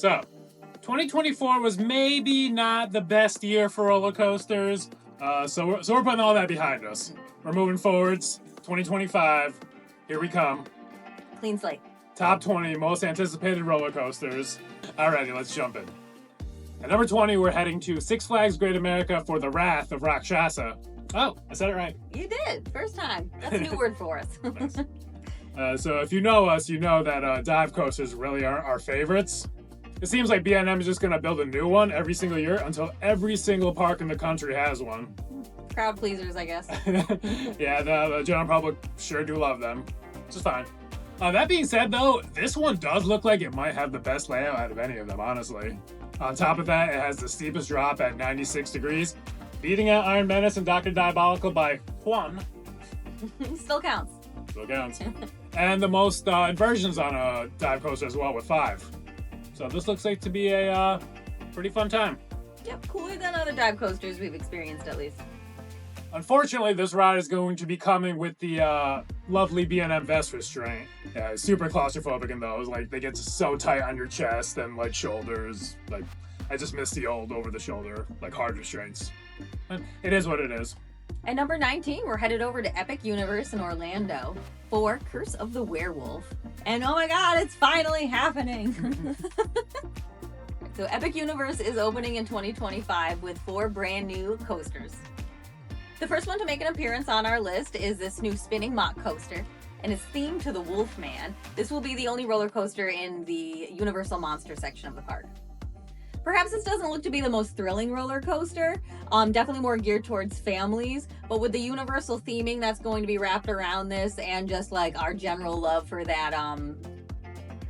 So, 2024 was maybe not the best year for roller coasters, so we're putting all that behind us. We're moving forwards. 2025, here we come. Clean slate. Top 20 most anticipated roller coasters. Alrighty, let's jump in. At number 20, we're heading to Six Flags Great America for the Wrath of Rakshasa. Oh, I said it right. You did. First time. That's a new word for us. Nice. So if you know us, you know that dive coasters really are our favorites. It seems like B&M is just going to build a new one every single year until every single park in the country has one. Crowd pleasers, I guess. Yeah, the general public sure do love them, which is fine. That being said, though, this one does look like it might have the best layout out of any of them, honestly. On top of that, it has the steepest drop at 96 degrees, beating out Iron Menace and Dr. Diabolical by 1. Still counts. Still counts. And the most inversions on a dive coaster as well, with 5. So this looks like to be a pretty fun time. Yep, cooler than other dive coasters we've experienced, at least. Unfortunately, this ride is going to be coming with the lovely B&M vest restraint. Yeah, super claustrophobic in those. Like, they get so tight on your chest and, like, shoulders. Like, I just miss the old over-the-shoulder, like, hard restraints. But it is what it is. At number 19, we're headed over to Epic Universe in Orlando for Curse of the Werewolf. And oh my god, it's finally happening! So Epic Universe is opening in 2025 with 4 brand new coasters. The first one to make an appearance on our list is this new spinning mock coaster, and it's themed to the Wolfman. This will be the only roller coaster in the Universal Monster section of the park. Perhaps this doesn't look to be the most thrilling roller coaster, definitely more geared towards families, but with the Universal theming that's going to be wrapped around this and just like our general love for that,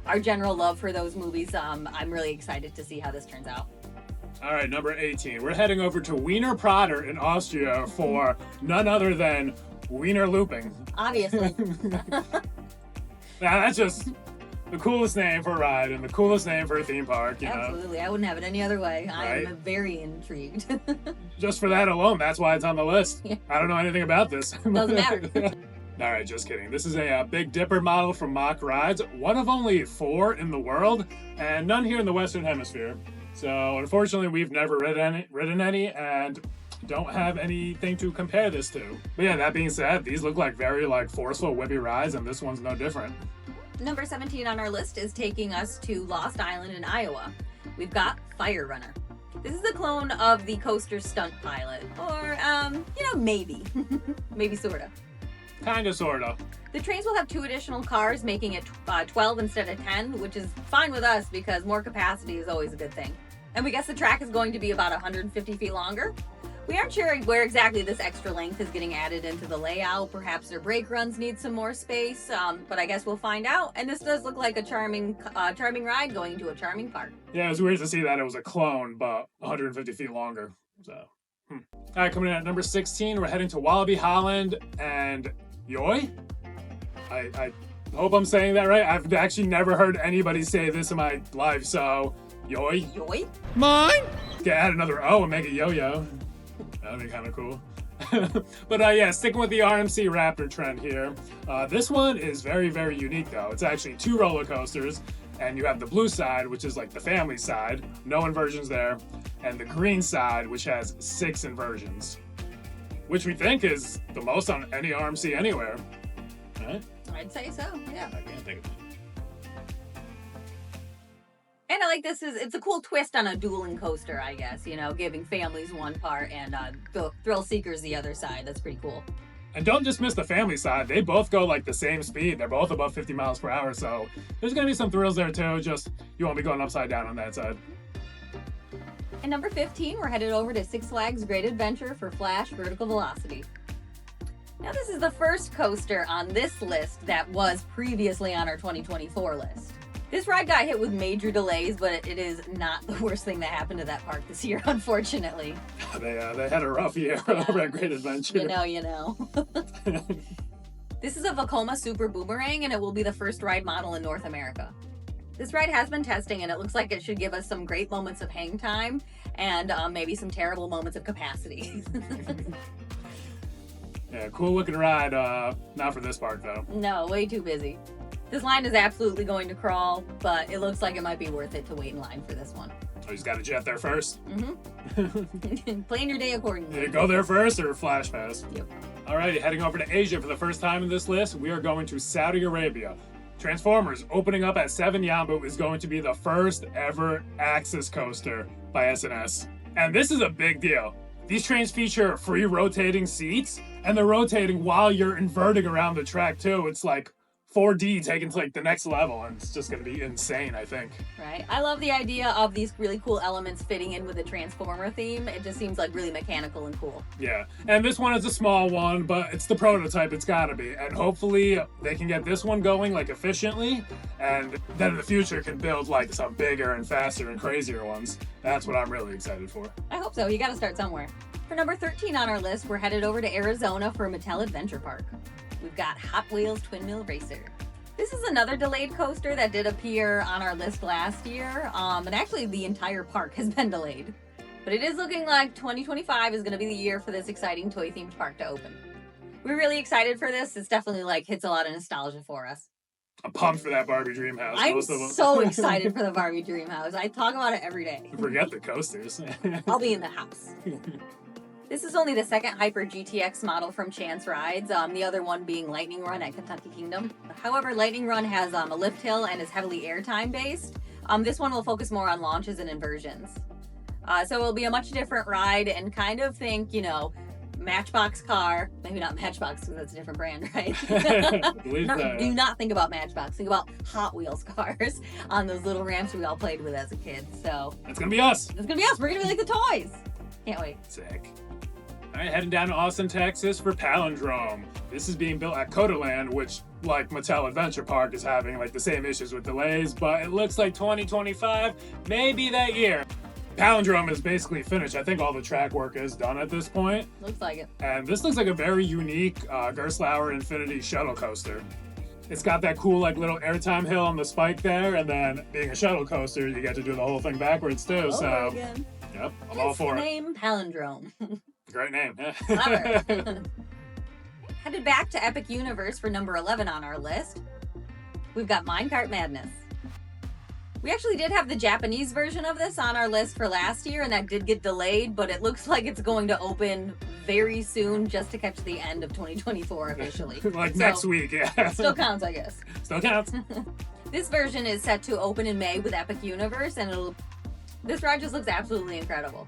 our general love for those movies, I'm really excited to see how this turns out. All right, number 18. We're heading over to Wiener Prater in Austria for none other than Wiener Looping. Obviously. Now, that's just the coolest name for a ride and the coolest name for a theme park, you know? Absolutely. I wouldn't have it any other way. Right? I am very intrigued. Just for that alone, that's why it's on the list. Yeah. I don't know anything about this. Doesn't matter. All right, just kidding. This is a Big Dipper model from Mock Rides, one of only 4 in the world, and none here in the Western Hemisphere. So, unfortunately, we've never ridden any, and don't have anything to compare this to. But yeah, that being said, these look like very forceful, whippy rides, and this one's no different. Number 17 on our list is taking us to Lost Island in Iowa. We've got Fire Runner. This is a clone of the coaster Stunt Pilot, or, maybe. Maybe sorta. Kinda, sorta. The trains will have 2 additional cars, making it 12 instead of 10, which is fine with us because more capacity is always a good thing. And we guess the track is going to be about 150 feet longer. We aren't sure where exactly this extra length is getting added into the layout. Perhaps their brake runs need some more space, but I guess we'll find out. And this does look like a charming ride going to a charming park. Yeah, it was weird to see that it was a clone, but 150 feet longer. So, All right, coming in at number 16, we're heading to Wallaby Holland and Yoy? I hope I'm saying that right. I've actually never heard anybody say this in my life, so Yoy. Yoy? Mine? Okay, add another O and make it yo-yo. That'd be kind of cool. But yeah, sticking with the RMC Raptor trend here. This one is very, very unique though. It's actually 2 roller coasters, and you have the blue side, which is like the family side, no inversions there, and the green side, which has 6 inversions, which we think is the most on any RMC anywhere. Right? I'd say so, yeah. I can't think of it. And I like it's a cool twist on a dueling coaster, I guess, giving families one part and thrill seekers the other side. That's pretty cool. And don't dismiss the family side. They both go like the same speed. They're both above 50 miles per hour, so there's going to be some thrills there too, just you won't be going upside down on that side. And number 15, we're headed over to Six Flags Great Adventure for Flash Vertical Velocity. Now this is the first coaster on this list that was previously on our 2024 list. This ride got hit with major delays, but it is not the worst thing that happened to that park this year, unfortunately. They had a rough year over at Great Adventure. You know. This is a Vekoma Super Boomerang, and it will be the first ride model in North America. This ride has been testing, and it looks like it should give us some great moments of hang time and maybe some terrible moments of capacity. Yeah, cool looking ride. Not for this park, though. No, way too busy. This line is absolutely going to crawl, but it looks like it might be worth it to wait in line for this one. Oh, he's got a jet there first? Mm-hmm. Plan your day accordingly. Did it go there first or flash pass? Yep. Alrighty, heading over to Asia for the first time in this list, we are going to Saudi Arabia. Transformers opening up at 7 Yambu is going to be the first ever Axis coaster by SNS. And this is a big deal. These trains feature free rotating seats, and they're rotating while you're inverting around the track too. It's like 4D taken to like the next level, and it's just going to be insane, I think. Right. I love the idea of these really cool elements fitting in with the Transformer theme. It just seems like really mechanical and cool. Yeah, and this one is a small one, but it's the prototype. It's got to be, and hopefully they can get this one going like efficiently, and then in the future can build like some bigger and faster and crazier ones. That's what I'm really excited for. I hope so. You got to start somewhere. For number 13 on our list, we're headed over to Arizona for Mattel Adventure Park. We've got Hot Wheels Twin Wheel Racer. This is another delayed coaster that did appear on our list last year, and actually the entire park has been delayed. But it is looking like 2025 is going to be the year for this exciting toy-themed park to open. We're really excited for this. It's definitely like hits a lot of nostalgia for us. I'm pumped for that Barbie Dream House. I'm so excited for the Barbie Dream House. I talk about it every day. Forget the coasters. I'll be in the house. This is only the second Hyper GTX model from Chance Rides, the other one being Lightning Run at Kentucky Kingdom. However, Lightning Run has a lift hill and is heavily airtime based. This one will focus more on launches and inversions. So it'll be a much different ride, and kind of think, you know, Matchbox car. Maybe not Matchbox because that's a different brand, right? Do not think about Matchbox. Think about Hot Wheels cars on those little ramps we all played with as a kid. So it's going to be us. It's going to be us. We're going to be like the toys. Can't wait. Sick. All right, heading down to Austin, Texas for Palindrome. This is being built at Codaland, which, like Mattel Adventure Park, is having like the same issues with delays, but it looks like 2025 may be that year. Palindrome is basically finished. I think all the track work is done at this point. Looks like it. And this looks like a very unique Gerstlauer Infinity shuttle coaster. It's got that cool like little airtime hill on the spike there, and then being a shuttle coaster, you get to do the whole thing backwards too. Again. Yep, I'm all for it. Name Palindrome. Great name. Clever. Headed back to Epic Universe for number 11 on our list, we've got Minecart Madness. We actually did have the Japanese version of this on our list for last year, and that did get delayed, but it looks like it's going to open very soon just to catch the end of 2024 officially. Next week, yeah. Still counts, I guess. Still counts. This version is set to open in May with Epic Universe, and this ride just looks absolutely incredible.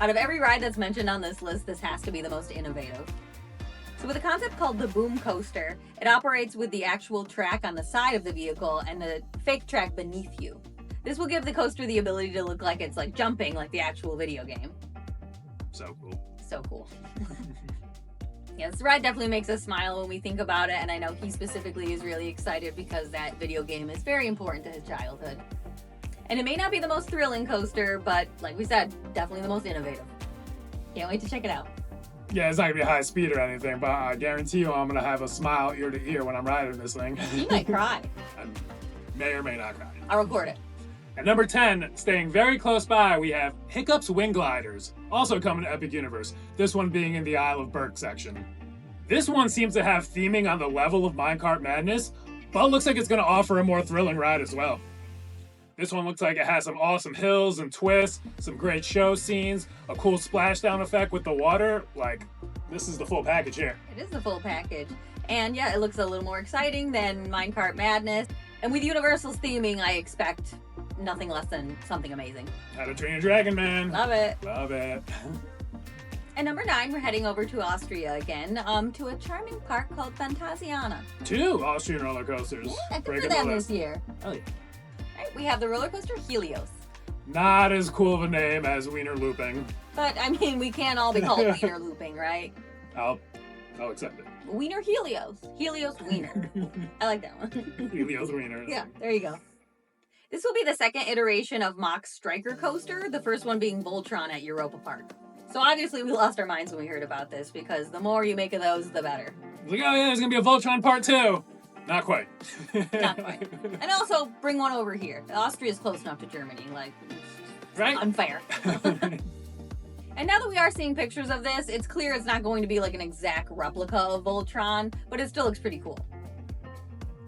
Out of every ride that's mentioned on this list, this has to be the most innovative. So with a concept called the Boom Coaster, it operates with the actual track on the side of the vehicle and the fake track beneath you. This will give the coaster the ability to look like it's like jumping like the actual video game. So cool. So cool. Yeah, this ride definitely makes us smile when we think about it, and I know he specifically is really excited because that video game is very important to his childhood. And it may not be the most thrilling coaster, but like we said, definitely the most innovative. Can't wait to check it out. Yeah, it's not going to be high speed or anything, but I guarantee you I'm going to have a smile ear to ear when I'm riding this thing. You might cry. I may or may not cry. I'll record it. At number 10, staying very close by, we have Hiccup's Wing Gliders, also coming to Epic Universe, this one being in the Isle of Berk section. This one seems to have theming on the level of Minecart Madness, but looks like it's going to offer a more thrilling ride as well. This one looks like it has some awesome hills and twists, some great show scenes, a cool splashdown effect with the water. Like, this is the full package here. It is the full package. And yeah, it looks a little more exciting than Minecart Madness. And with Universal's theming, I expect nothing less than something amazing. How to Train Your Dragon, man. Love it. Love it. At number 9, we're heading over to Austria again, to a charming park called Phantasiana. 2 Austrian roller coasters. Yeah, good for them this year. Oh yeah. Right, we have the roller coaster Helios. Not as cool of a name as Wiener Looping. But, I mean, we can't all be called Wiener Looping, right? I'll accept it. Wiener Helios. Helios Wiener. I like that one. Helios Wiener. Yeah, there you go. This will be the second iteration of Mach's Striker Coaster, the first one being Voltron at Europa Park. So obviously we lost our minds when we heard about this, because the more you make of those, the better. Like, oh yeah, there's gonna be a Voltron part 2. Not quite. Not quite. And also, bring one over here. Austria's close enough to Germany, like, right? Unfair. And now that we are seeing pictures of this, it's clear it's not going to be like an exact replica of Voltron, but it still looks pretty cool.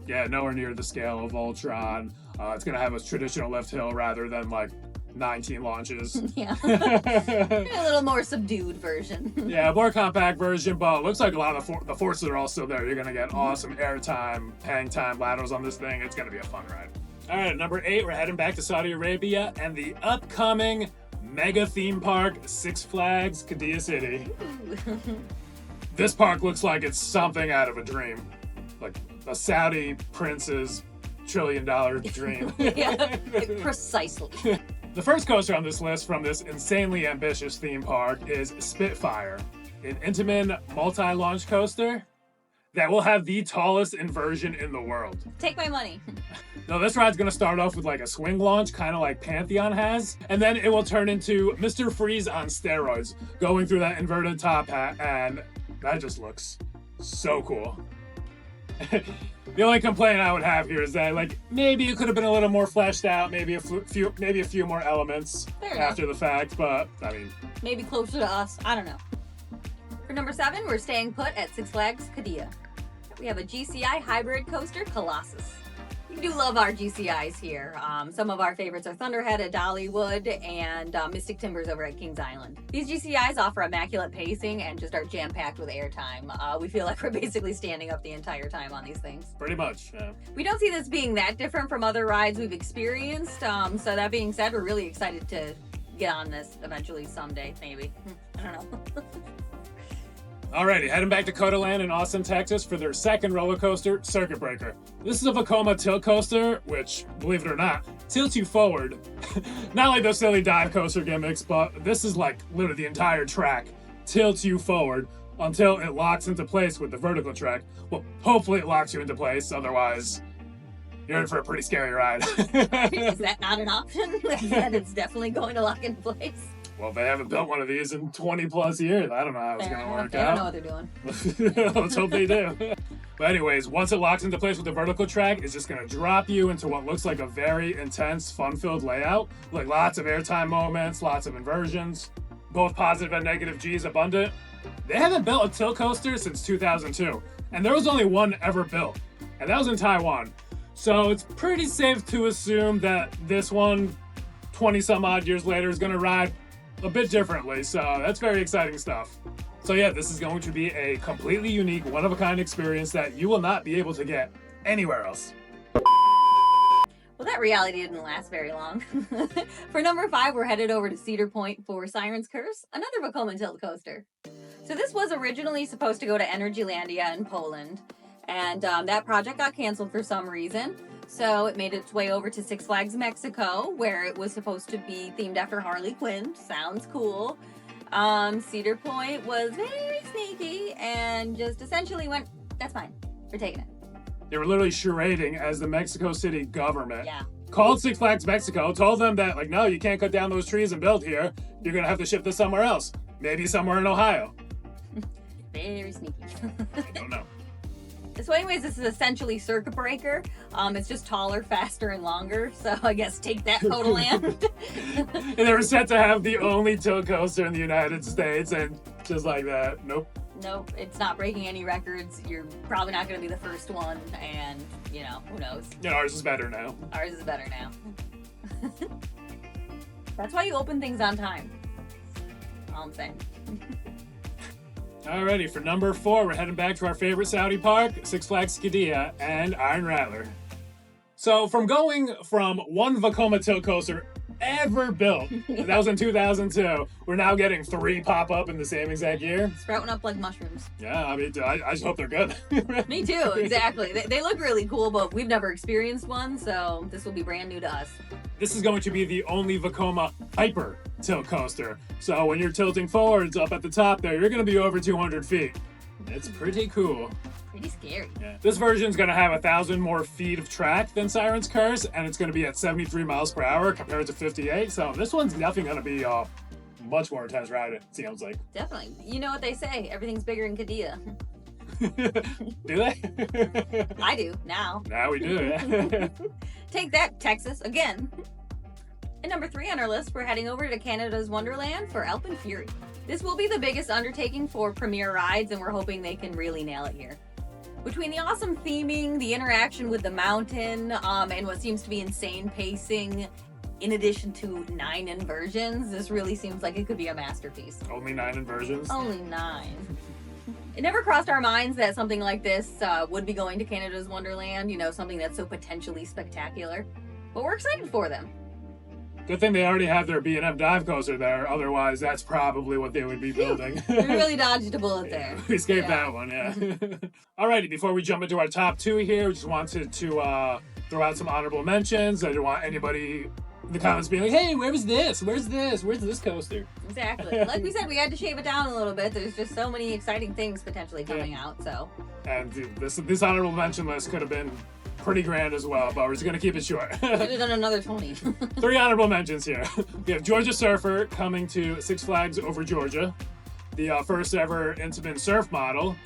Yeah, nowhere near the scale of Voltron. It's going to have a traditional lift hill rather than like 19 launches. Yeah. A little more subdued version. Yeah, more compact version, but it looks like a lot of the forces are all still there. You're going to get awesome airtime, hang time, laterals on this thing. It's going to be a fun ride. All right, number 8, we're heading back to Saudi Arabia and the upcoming mega theme park, Six Flags Qiddya City. This park looks like it's something out of a dream. Like a Saudi prince's $1 trillion dream. Yeah, precisely. The first coaster on this list from this insanely ambitious theme park is Spitfire, an Intamin multi-launch coaster that will have the tallest inversion in the world. Take my money. Now, this ride's going to start off with like a swing launch, kind of like Pantheon has, and then it will turn into Mr. Freeze on steroids, going through that inverted top hat, and that just looks so cool. The only complaint I would have here is that, like, maybe it could have been a little more fleshed out, maybe a few more elements after the fact, but I mean, maybe closer to us. I don't know. For number 7, we're staying put at Six Flags Qiddya. We have a GCI hybrid coaster, Colossus. We do love our GCIs here. Some of our favorites are Thunderhead at Dollywood and Mystic Timbers over at Kings Island. These GCIs offer immaculate pacing and just are jam-packed with airtime. We feel like we're basically standing up the entire time on these things. Pretty much, yeah. We don't see this being that different from other rides we've experienced. So that being said, we're really excited to get on this eventually someday, maybe. I don't know. Alrighty, heading back to Codaland in Austin, Texas for their second roller coaster, Circuit Breaker. This is a Vekoma tilt coaster, which, believe it or not, tilts you forward. Not like those silly dive coaster gimmicks, but this is like literally the entire track tilts you forward until it locks into place with the vertical track. Well, hopefully it locks you into place, otherwise you're in for a pretty scary ride. Is that not an option? That it's definitely going to lock in place? Well, they haven't built one of these in 20 plus years. I don't know how it's going to work out. I don't know what they're doing. Let's hope they do. But anyways, once it locks into place with the vertical track, it's just going to drop you into what looks like a very intense, fun-filled layout. Like lots of airtime moments, lots of inversions, both positive and negative G's abundant. They haven't built a tilt coaster since 2002, and there was only one ever built, and that was in Taiwan. So it's pretty safe to assume that this one, 20 some odd years later, is going to ride a bit differently, so that's very exciting stuff. So yeah, this is going to be a completely unique, one-of-a-kind experience that you will not be able to get anywhere else. Well, that reality didn't last very long. For number 5, we're headed over to Cedar Point for Siren's Curse, another Vekoma tilt coaster. So this was originally supposed to go to Energylandia in Poland, and that project got canceled for some reason. So it made its way over to Six Flags Mexico, where it was supposed to be themed after Harley Quinn. Sounds cool. Cedar Point was very sneaky and just essentially went, that's fine, we're taking it. They were literally charading as the Mexico City government. Yeah. Called Six Flags Mexico, told them that, like, no, you can't cut down those trees and build here. You're going to have to ship this somewhere else. Maybe somewhere in Ohio. Very sneaky. I don't know. So anyways, this is essentially Circuit Breaker. It's just taller, faster, and longer. So I guess take that, Codaland. And they were set to have the only tilt coaster in the United States, and just like that, nope. Nope, it's not breaking any records. You're probably not going to be the first one, and, you know, who knows. Yeah, ours is better now. Ours is better now. That's why you open things on time. All I'm saying. Alrighty, for number 4, we're heading back to our favorite Saudi park, Six Flags Qiddya and Iron Rattler. So from going from one Vekoma tilt coaster ever built, and that was in 2002, we're now getting 3 pop up in the same exact year. Sprouting up like mushrooms. Yeah, I mean, I just hope they're good. Me too, exactly. They look really cool, but we've never experienced one, so this will be brand new to us. This is going to be the only Vekoma hyper tilt coaster. So when you're tilting forwards up at the top there, you're going to be over 200 feet. It's pretty cool. Pretty scary. Yeah. This version is going to have 1,000 more feet of track than Siren's Curse, and it's going to be at 73 miles per hour compared to 58. So this one's definitely going to be a much more intense ride, it seems like. Definitely. You know what they say, everything's bigger in Qiddya. Do they? I do, now. Now we do, yeah. Take that, Texas, again. And number 3 on our list, we're heading over to Canada's Wonderland for AlpenFury. This will be the biggest undertaking for premier rides, and we're hoping they can really nail it here. Between the awesome theming, the interaction with the mountain, and what seems to be insane pacing, in addition to 9 inversions, this really seems like it could be a masterpiece. Only 9 inversions? Only 9. It never crossed our minds that something like this would be going to Canada's Wonderland, you know, something that's so potentially spectacular. But we're excited for them. Good thing they already have their B&M dive coaster there, otherwise that's probably what they would be building. We really dodged a bullet there. We escaped that one, yeah. Alrighty, before we jump into our top 2 here, we just wanted to throw out some honorable mentions. I didn't want anybody in the comments being like, hey, where was this? Where's this? Where's this coaster? Exactly. Like we said, we had to shave it down a little bit. There's just so many exciting things potentially coming out, so. And this honorable mention list could have been pretty grand as well, but we're just going to keep it short. Could have done another 20. 3 honorable mentions here. We have Georgia Surfer coming to Six Flags Over Georgia, the first ever Intamin surf model.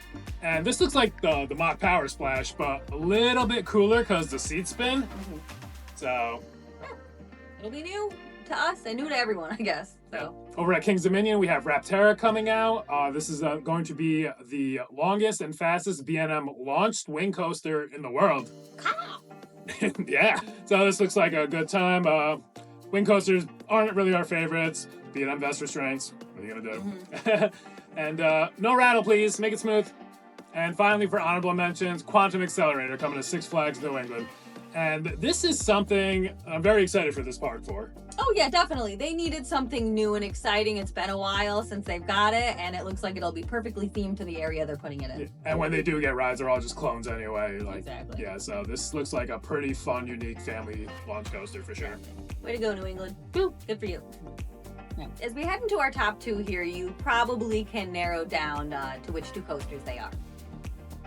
And this looks like the mock Power Splash, but a little bit cooler because the seats spin. Mm-hmm. So it'll be new to us and new to everyone, I guess. So. Over at King's Dominion, we have Rapterra coming out. This is going to be the longest and fastest B&M launched wing coaster in the world. Yeah, so this looks like a good time. Wing coasters aren't really our favorites. B&M vest restraints. What are you gonna do? Mm-hmm. And no rattle, please. Make it smooth. And finally, for honorable mentions, Quantum Accelerator coming to Six Flags New England. And this is something I'm very excited for this park for. Oh yeah, definitely. They needed something new and exciting. It's been a while since they've got it, and it looks like it'll be perfectly themed to the area they're putting it in. Yeah. And when they do get rides, they're all just clones anyway. Like, exactly. Yeah, so this looks like a pretty fun, unique family launch coaster for sure. Way to go, New England. Woo, good for you. Yeah. As we head into our top 2 here, you probably can narrow down to which 2 coasters they are.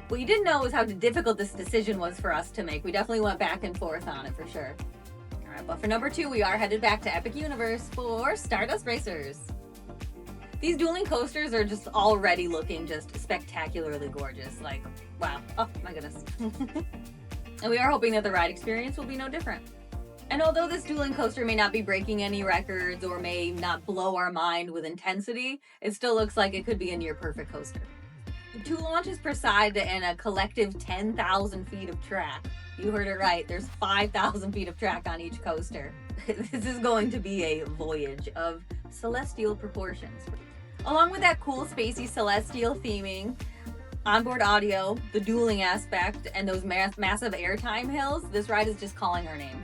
What you didn't know was how difficult this decision was for us to make. We definitely went back and forth on it for sure. All right, but for number 2, we are headed back to Epic Universe for Stardust Racers. These dueling coasters are just already looking just spectacularly gorgeous. Like, wow. Oh my goodness. And we are hoping that the ride experience will be no different. And although this dueling coaster may not be breaking any records or may not blow our mind with intensity, it still looks like it could be a near perfect coaster. 2 launches per side and a collective 10,000 feet of track. You heard it right. There's 5,000 feet of track on each coaster. This is going to be a voyage of celestial proportions. Along with that cool, spacey, celestial theming, onboard audio, the dueling aspect, and those massive airtime hills, this ride is just calling our name.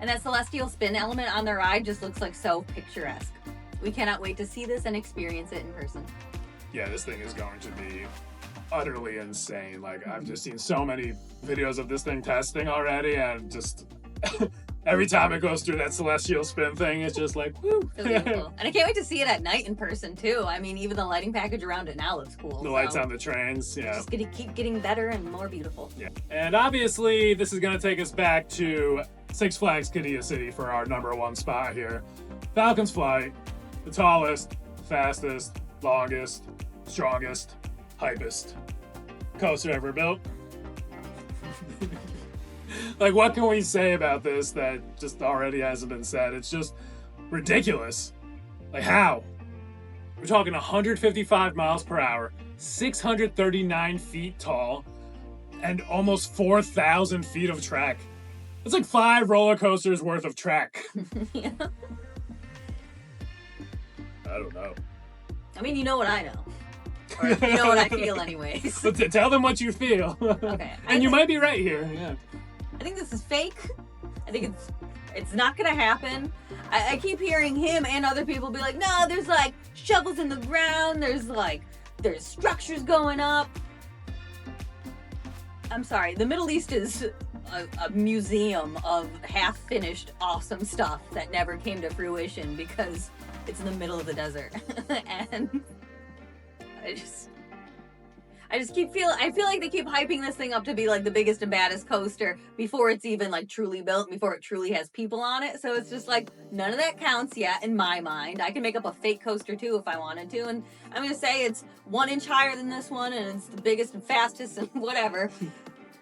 And that celestial spin element on the ride just looks like so picturesque. We cannot wait to see this and experience it in person. Yeah, this thing is going to be utterly insane. Like, I've just seen so many videos of this thing testing already, and just every time it goes through that celestial spin thing, it's just like, woo. So beautiful. And I can't wait to see it at night in person, too. I mean, even the lighting package around it now looks cool. The lights on the trains, yeah. It's just gonna keep getting better and more beautiful. Yeah. And obviously, this is going to take us back to Six Flags Qiddya City for our number 1 spot here. Falcon's Flight, the tallest, fastest, longest, strongest, hypest coaster ever built. Like, what can we say about this that just already hasn't been said? It's just ridiculous. Like, how? We're talking 155 miles per hour, 639 feet tall, and almost 4,000 feet of track. It's like 5 roller coasters worth of track. Yeah. I don't know. I mean, you know what I know. Or you know what I feel anyways. But tell them what you feel. Okay. And you might be right here. Yeah. I think this is fake. I think it's not gonna happen. I keep hearing him and other people be like, no, there's like shovels in the ground, there's structures going up. I'm sorry, the Middle East is a museum of half-finished awesome stuff that never came to fruition because it's in the middle of the desert. And I feel like they keep hyping this thing up to be like the biggest and baddest coaster before it's even like truly built, before it truly has people on it. So it's just like none of that counts yet in my mind. I can make up a fake coaster too if I wanted to, and I'm gonna say it's 1 inch higher than this one and it's the biggest and fastest and whatever.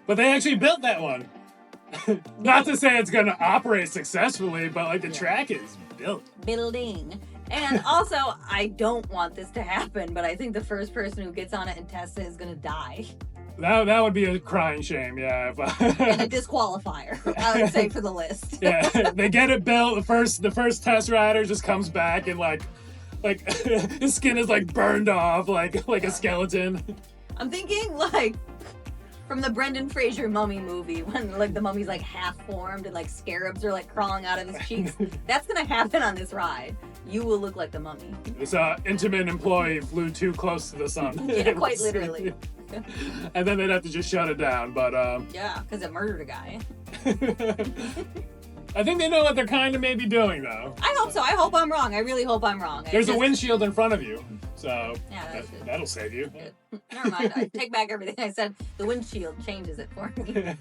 But they actually built that one. Not to say it's gonna operate successfully, but like the track is built. Building. And also, I don't want this to happen, but I think the first person who gets on it and tests it is gonna die. That would be a crying shame, yeah. And a disqualifier, I would say, for the list. Yeah, they get it built. The first test rider just comes back and like his skin is like burned off like a skeleton. I'm thinking like from the Brendan Fraser mummy movie when like the mummy's like half formed and like scarabs are like crawling out of his cheeks. That's gonna happen on this ride. You will look like the mummy. This intimate employee flew too close to the sun. Yeah, quite literally. And then they'd have to just shut it down, but yeah, because it murdered a guy. I think they know what they're kind of maybe doing, though. I hope so. I hope I'm wrong. I really hope I'm wrong. There's a windshield in front of you, so yeah, that'll save you. Never mind. I take back everything I said. The windshield changes it for me.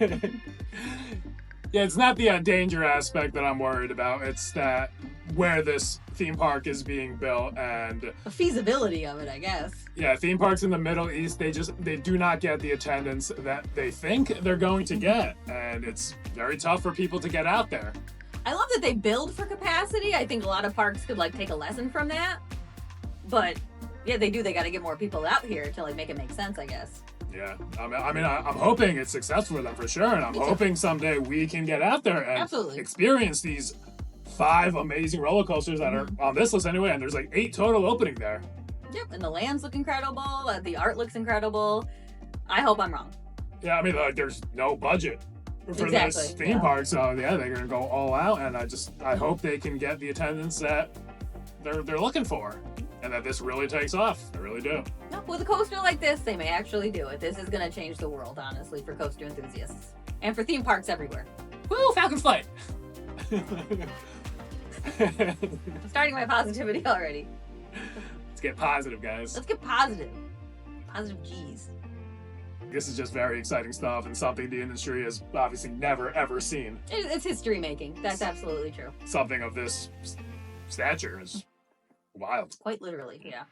Yeah, it's not the danger aspect that I'm worried about. It's that where this theme park is being built and the feasibility of it, I guess. Yeah, theme parks in the Middle East, they do not get the attendance that they think they're going to get, and it's very tough for people to get out there. I love that they build for capacity. I think a lot of parks could like take a lesson from that. But yeah, they do. They got to get more people out here to like make it make sense, I guess. Yeah, I mean, I'm hoping it's successful for them for sure, and I'm hoping someday we can get out there and experience these 5 amazing roller coasters that are on this list anyway, and there's like 8 total opening there. Yep, and the lands look incredible. The art looks incredible. I hope I'm wrong. Yeah, I mean, there's no budget for this theme park, so yeah, they're gonna go all out, and I hope they can get the attendance that they're looking for, and that this really takes off. I really do. No, with a coaster like this, they may actually do it. This is gonna change the world, honestly, for coaster enthusiasts and for theme parks everywhere. Woo, Falcon flight! I'm starting my positivity already. Let's get positive, guys. Let's get positive. Positive G's. This is just very exciting stuff and something the industry has obviously never, ever seen. It's history making. That's absolutely true. Something of this stature is wild. Quite literally, yeah.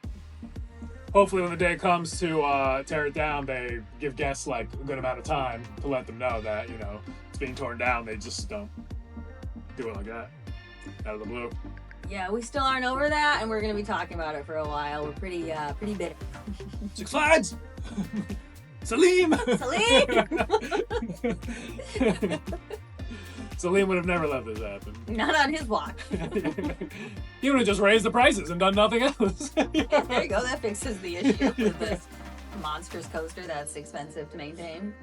Hopefully when the day comes to tear it down, they give guests like a good amount of time to let them know that, you know, it's being torn down. They just don't do it like that. Out of the blue. Yeah, we still aren't over that, and we're going to be talking about it for a while. We're pretty bitter. Six Flags! Salim! Salim would have never let this happen. Not on his watch. He would have just raised the prices and done nothing else. Yeah, there you go. That fixes the issue with this monstrous coaster that's expensive to maintain.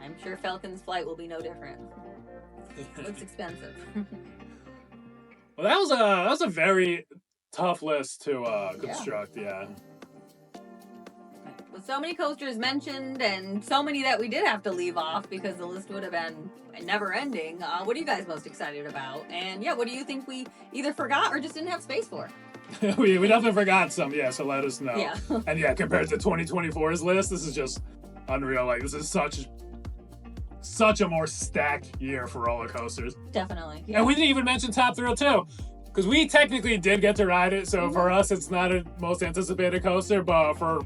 I'm sure Falcon's flight will be no different. Looks expensive. Well, that was a very tough list to construct, yeah. With so many coasters mentioned and so many that we did have to leave off because the list would have been never ending, what are you guys most excited about? And yeah, what do you think we either forgot or just didn't have space for? we definitely forgot some, yeah, so let us know. Yeah. And yeah, compared to 2024's list, this is just unreal. Like, this is such a more stacked year for roller coasters. Definitely. Yeah. And we didn't even mention Top Thrill 2, because we technically did get to ride it, so for us, it's not a most anticipated coaster, but for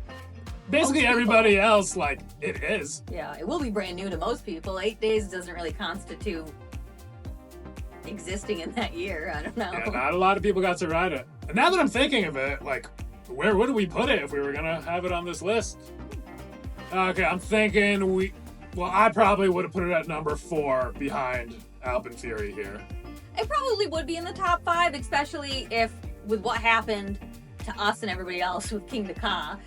basically everybody else, like, it is. Yeah, it will be brand new to most people. 8 days doesn't really constitute existing in that year. I don't know. Yeah, not a lot of people got to ride it. And now that I'm thinking of it, like, where would we put it if we were going to have it on this list? Okay, I'm thinking I probably would have put it at number 4 behind AlpenFury here. It probably would be in the top 5, especially if, with what happened to us and everybody else with Kingda Ka,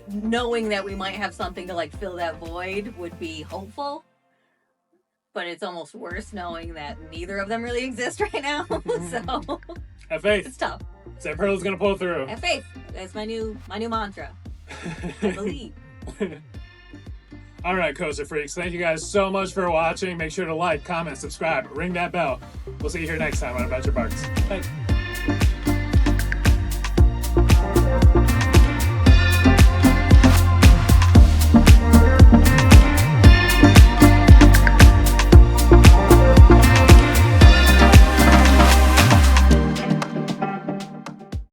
knowing that we might have something to like fill that void would be hopeful. But it's almost worse knowing that neither of them really exist right now. So have faith. It's tough. St. Pearl's gonna pull through. Have faith. That's my new mantra. I believe. All right, Coaster Freaks. Thank you guys so much for watching. Make sure to like, comment, subscribe, ring that bell. We'll see you here next time on Adventure Parks. Bye.